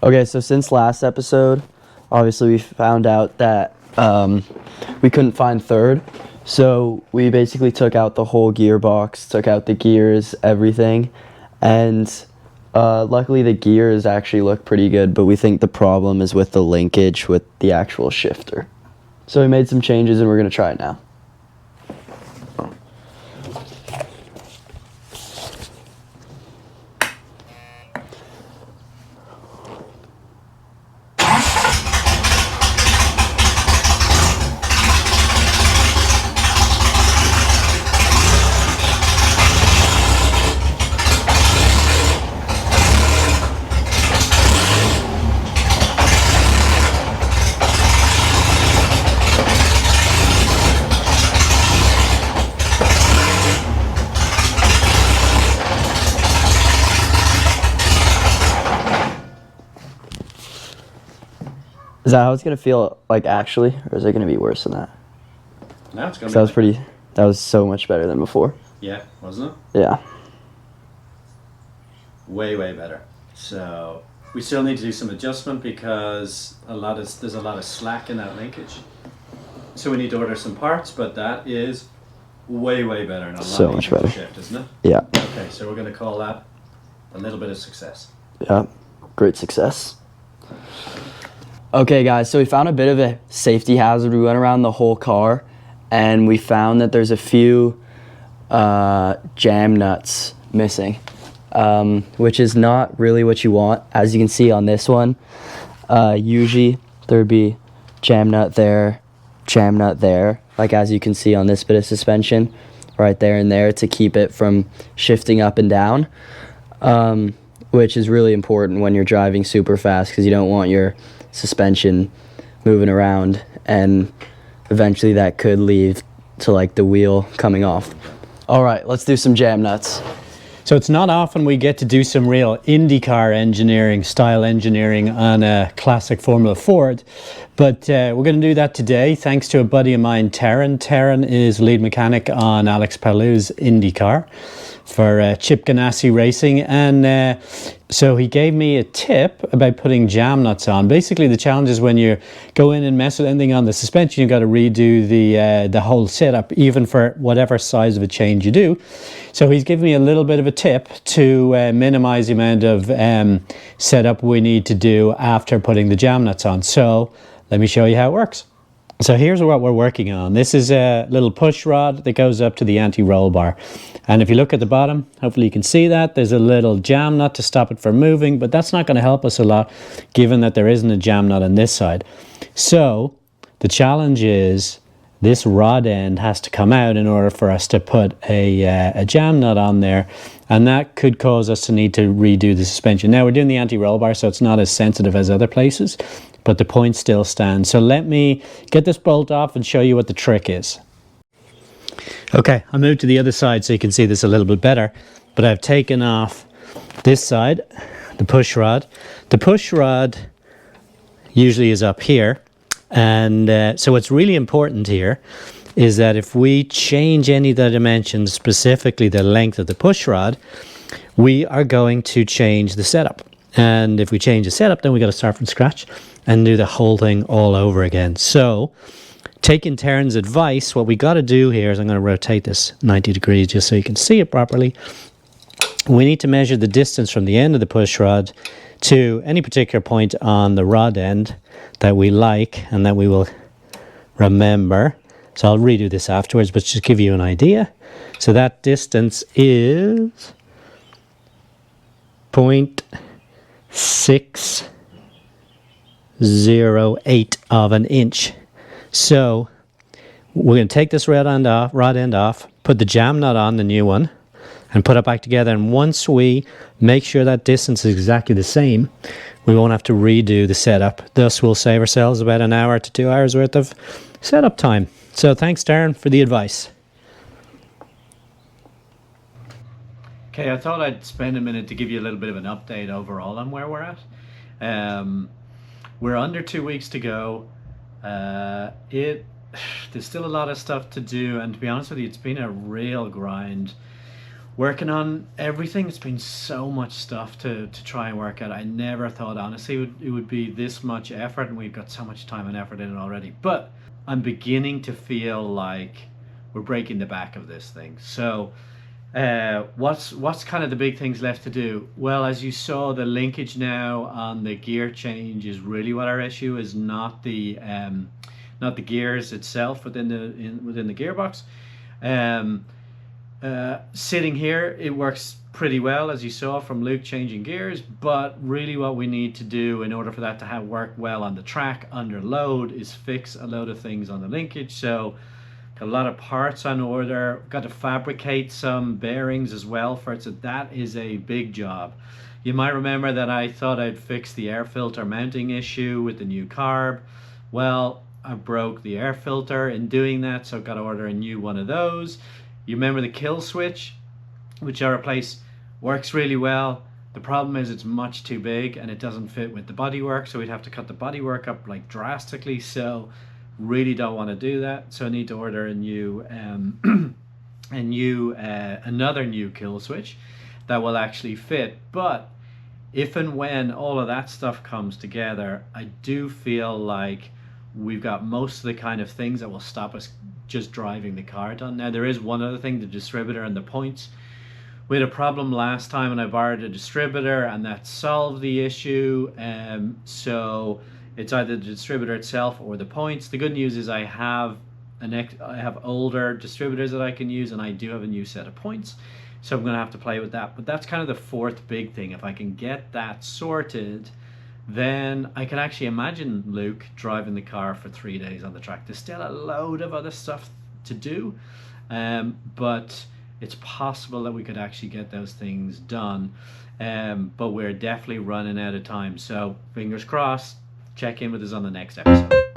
Okay, so since last episode, obviously we found out that we couldn't find third. So we basically took out the whole gearbox, took out the gears, everything. And luckily the gears actually look pretty good, but we think the problem is with the linkage with the actual shifter. So we made some changes and we're going to try it now. Is that how it's gonna feel like actually, or is it gonna be worse than that? No, it's gonna be. That was so much better than before. Yeah, wasn't it? Yeah. Way better. So we still need to do some adjustment because there's a lot of slack in that linkage. So we need to order some parts, but that is way better and a lot So much easier to better. shift, isn't it? Yeah. Okay, so we're gonna call that a little bit of success. Yeah. Great success. Okay, guys, so we found a bit of a safety hazard. We went around the whole car, and we found that there's a few jam nuts missing, which is not really what you want. As you can see on this one, usually there'd be jam nut there, like as you can see on this bit of suspension, right there and there, to keep it from shifting up and down, which is really important when you're driving super fast because you don't want your suspension moving around, and eventually that could lead to like the wheel coming off. All right, let's do some jam nuts. So it's not often we get to do some real Indycar engineering, style engineering on a classic Formula Ford, but we're going to do that today thanks to a buddy of mine, Taryn. Taryn is lead mechanic on Alex Palou's Indycar for Chip Ganassi Racing, and so he gave me a tip about putting jam nuts on. Basically, the challenge is when you go in and mess with anything on the suspension, you've got to redo the whole setup, even for whatever size of a change you do. So he's given me a little bit of a tip to minimize the amount of setup we need to do after putting the jam nuts on. So let me show you how it works. So here's what we're working on. This is a little push rod that goes up to the anti-roll bar. And if you look at the bottom, hopefully you can see that, there's a little jam nut to stop it from moving, but that's not going to help us a lot given that there isn't a jam nut on this side. So the challenge is this rod end has to come out in order for us to put a jam nut on there, and that could cause us to need to redo the suspension. Now we're doing the anti-roll bar, so it's not as sensitive as other places, but the point still stands. So let me get this bolt off and show you what the trick is. Okay, I'll move to the other side so you can see this a little bit better, but I've taken off this side, the push rod. The push rod usually is up here, and so what's really important here is that if we change any of the dimensions, specifically the length of the push rod, we are going to change the setup. And if we change the setup, then we got to start from scratch and do the whole thing all over again. So taking Taryn's advice, what we got to do here is I'm going to rotate this 90 degrees just so you can see it properly. We need to measure the distance from the end of the push rod to any particular point on the rod end that we like and that we will remember. So I'll redo this afterwards, but just give you an idea. So that distance is 0.608 of an inch. So we're going to take this rod end off, put the jam nut on, the new one, and put it back together. And once we make sure that distance is exactly the same, we won't have to redo the setup. Thus, we'll save ourselves about an hour to 2 hours worth of setup time. So thanks, Darren, for the advice. Okay, I thought I'd spend a minute to give you a little bit of an update overall on where we're at. We're under 2 weeks to go. There's still a lot of stuff to do, and to be honest with you, it's been a real grind. working on everything. It's been so much stuff to try and work out. I never thought, honestly, it would be this much effort, and we've got so much time and effort in it already. But I'm beginning to feel like we're breaking the back of this thing. So what's kind of the big things left to do? Well, as you saw, the linkage now on the gear change is really what our issue is, not the gears itself within the gearbox. Sitting here, it works pretty well, as you saw from Luke changing gears, but really what we need to do in order for that to work well on the track under load is fix a load of things on the linkage. So got a lot of parts on order, got to fabricate some bearings as well for it, so that is a big job. You might remember that I thought I'd fix the air filter mounting issue with the new carb. Well, I broke the air filter in doing that, so I've got to order a new one of those. You remember the kill switch, which I replaced, works really well. The problem is it's much too big and it doesn't fit with the bodywork, so we'd have to cut the bodywork up like drastically. So really don't want to do that. So I need to order a new, another new kill switch that will actually fit. But if and when all of that stuff comes together, I do feel like we've got most of the kind of things that will stop us just driving the car done. Now there is one other thing, the distributor and the points. We had a problem last time and I borrowed a distributor, and that solved the issue. So it's either the distributor itself or the points. The good news is I have older distributors that I can use, and I do have a new set of points. So I'm gonna have to play with that. But that's kind of the fourth big thing. If I can get that sorted, then I can actually imagine Luke driving the car for 3 days on the track. There's still a load of other stuff to do, but it's possible that we could actually get those things done, but we're definitely running out of time. So fingers crossed, check in with us on the next episode.